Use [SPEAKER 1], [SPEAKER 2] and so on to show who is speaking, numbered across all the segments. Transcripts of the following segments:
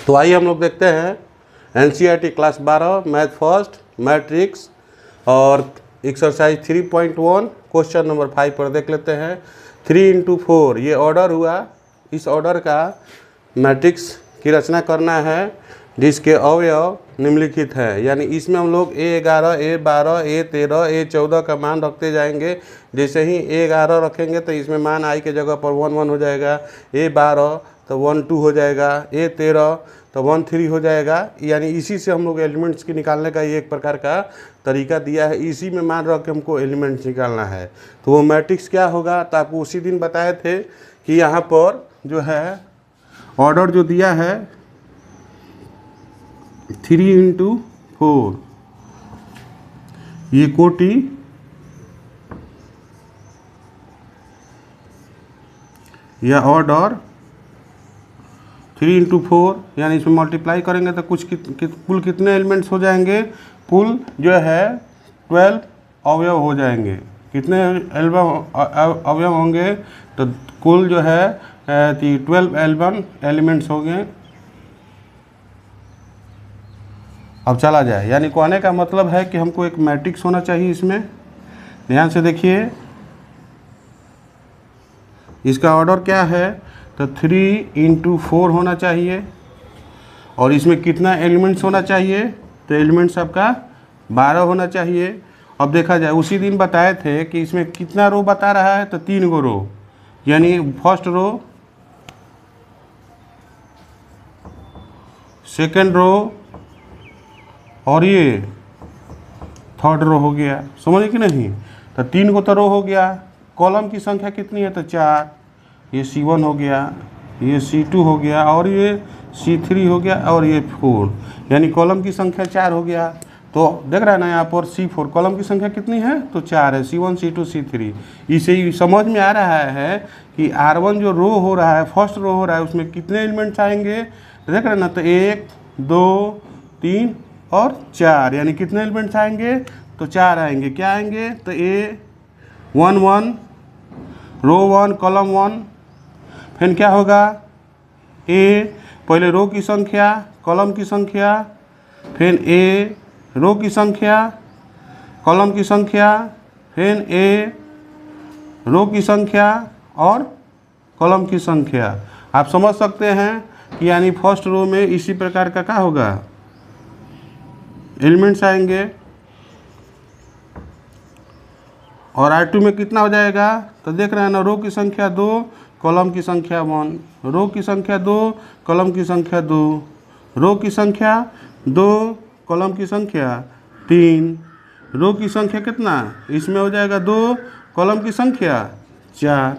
[SPEAKER 1] तो आइए हम लोग देखते हैं NCERT class 12 math first matrix और एक्सरसाइज 3.1 क्वेश्चन नंबर 5 पर देख लेते हैं। 3 into 4 ये ऑर्डर हुआ। इस ऑर्डर का मैट्रिक्स की रचना करना है जिसके अवयव निम्नलिखित हैं, यानी इसमें हम लोग A11, A12, A13, A14 का मान रखते जाएंगे। जैसे ही A11 रखेंगे तो इसमें मान I के जगह पर 1 1 हो जाएगा, A12 तो 1 2 हो जाएगा, A13 तो 1 3 हो जाएगा। यानी इसी से हम लोग एलिमेंट्स की निकालने का ये एक प्रकार का तरीका दिया है। इसी में मान रख के हमको एलिमेंट्स निकालना है। तो वो मैट्रिक्स क्या होगा, तो आपको उसी दिन बताए थे कि यहाँ पर जो है ऑर्डर जो दिया है 3 into 4 ये कोटि या ऑर्डर 3 into 4 यानी इसमें मल्टीप्लाई करेंगे तो कुछ कुल कितने एलिमेंट्स हो जाएंगे, कुल जो है 12 अवयव हो जाएंगे। कितने अवयव होंगे, तो कुल जो है 12 एलिमेंट्स होंगे। अब चला जाए, यानी कहने का मतलब है कि हमको एक मैट्रिक्स होना चाहिए। इसमें ध्यान से देखिए, इसका ऑर्डर क्या है, तो 3 into 4 होना चाहिए। और इसमें कितना एलिमेंट्स होना चाहिए, तो एलिमेंट्स आपका 12 होना चाहिए। अब देखा जाए, उसी दिन बताए थे कि इसमें कितना रो बता रहा है, तो 3 गो रो, यानी फर्स्ट रो, सेकेंड रो और ये थर्ड रो हो गया। समझे कि नहीं, तो 3 गो तो रो हो गया। कॉलम की संख्या कितनी है, तो 4। ये C1 हो गया, ये C2 हो गया और ये C3 हो गया और ये 4, यानी कॉलम की संख्या 4 हो गया। तो देख रहा है ना यहाँ पर C4, कॉलम की संख्या कितनी है, तो 4 है, C1 C2 C3। इसे ही समझ में आ रहा है कि R1 जो रो हो रहा है, फर्स्ट रो हो रहा है, उसमें कितने एलिमेंट्स आएंगे, देख रहे हैं ना, तो 1 2 3 और 4, यानी कितने एलिमेंट्स आएंगे, तो 4 आएंगे। क्या आएंगे, तो A1 1 रो 1 कॉलम 1, फिर क्या होगा, पहले रो की संख्या, कॉलम की संख्या, फिर रो की संख्या, कॉलम की संख्या, फिर रो की संख्या और कॉलम की संख्या। आप समझ सकते हैं कि यानी फर्स्ट रो में इसी प्रकार का क्या होगा, एलिमेंट्स आएंगे। और R2 में कितना हो जाएगा, तो देख रहे हैं ना, रो की संख्या 2 कॉलम की संख्या 1, रो की संख्या 2 कॉलम की संख्या 2, रो की संख्या 2 कॉलम की संख्या 3, रो की संख्या कितना, इसमें हो जाएगा 2 कॉलम की संख्या 4।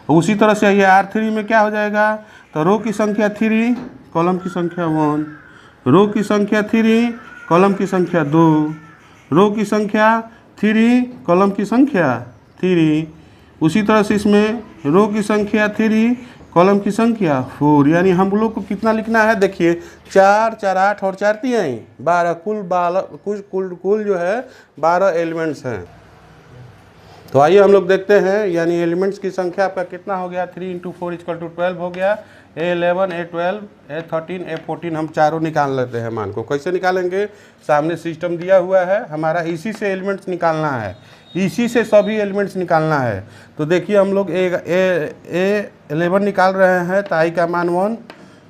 [SPEAKER 1] उसी तरह से ये R3 में क्या हो जाएगा, तो रो की संख्या 3 कॉलम की संख्या 1, रो की संख्या 3 कॉलम की संख्या 2, रो की संख्या 3 कॉलम की संख्या 3। उसी तरह से इसमें रो की संख्या 3 कॉलम की संख्या 4, यानी हम लोग को कितना लिखना है, देखिए 4 4 8 और 4 3 12, कुल जो है 12 एलिमेंट्स हैं। तो आइए हम लोग देखते हैं, यानी एलिमेंट्स की संख्या आपका कितना हो गया, 3 into 4 = 12 हो गया। A11 A12 A13 A14 हम चारों निकाल लेते हैं। मान को कैसे निकालेंगे, सामने सिस्टम दिया हुआ है हमारा, इसी से एलिमेंट्स निकालना है, इसी से सभी एलिमेंट्स निकालना है। तो देखिए हम लोग A11 निकाल रहे हैं, तो I का मान 1,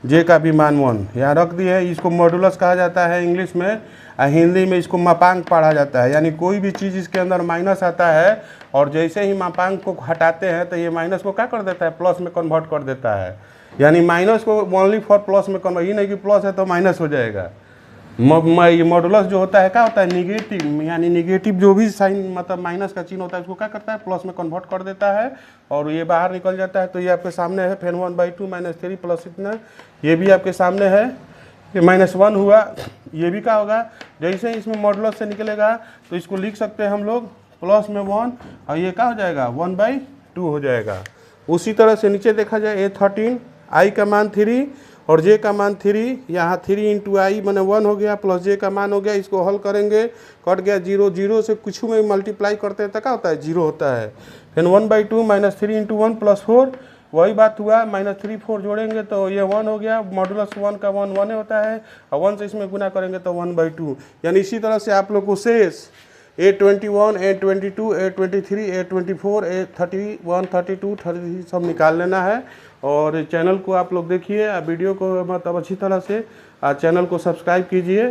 [SPEAKER 1] J का भी मान 1 यहाँ रख दिए। इसको मॉडुलस कहा जाता है इंग्लिश में, हिंदी में इसको मापांक पढ़ा जाता है। यानी कोई भी चीज़ इसके अंदर माइनस आता है और जैसे ही मापांक को हटाते हैं तो ये माइनस को क्या कर देता है, प्लस में कन्वर्ट कर देता है। यानी माइनस को ओनली फॉर प्लस में कन्वर्ट, ये नहीं कि प्लस है तो माइनस हो जाएगा। ये मॉडुलस जो होता है क्या होता है, निगेटिव, यानी निगेटिव जो भी साइन मतलब माइनस का चिन्ह होता है उसको क्या करता है, प्लस में कन्वर्ट कर देता है और ये बाहर निकल जाता है। तो ये आपके सामने है, फिर 1/2 -3 प्लस इतना, ये भी आपके सामने है, ये -1 हुआ। ये भी क्या होगा, जैसे ही इसमें मॉडुलस से निकलेगा तो इसको लिख सकते हैं हम लोग प्लस में 1 और ये क्या हो जाएगा, 1/2 हो जाएगा। उसी तरह से नीचे देखा जाए A13 I का मान 3 और J का मान 3, यहाँ 3 into I मैंने 1 हो गया प्लस J का मान हो गया। इसको हल करेंगे, कट गया 0, 0 से कुछ में मल्टीप्लाई करते हैं तो क्या होता है, 0 होता है। फिर 1/2 -3 into 1 + 4 वही बात हुआ, -3 4 जोड़ेंगे तो ये 1 हो गया, मॉडुलस 1 का 1 1 होता है, और 1 से इसमें गुना करेंगे तो 1/2। यानी इसी तरह से आप लोग को शेष A21, A22, A23, A24, A31, 32, 33 सब निकाल लेना है। और चैनल को आप लोग देखिए, वीडियो को मतलब अच्छी तरह से चैनल को सब्सक्राइब कीजिए।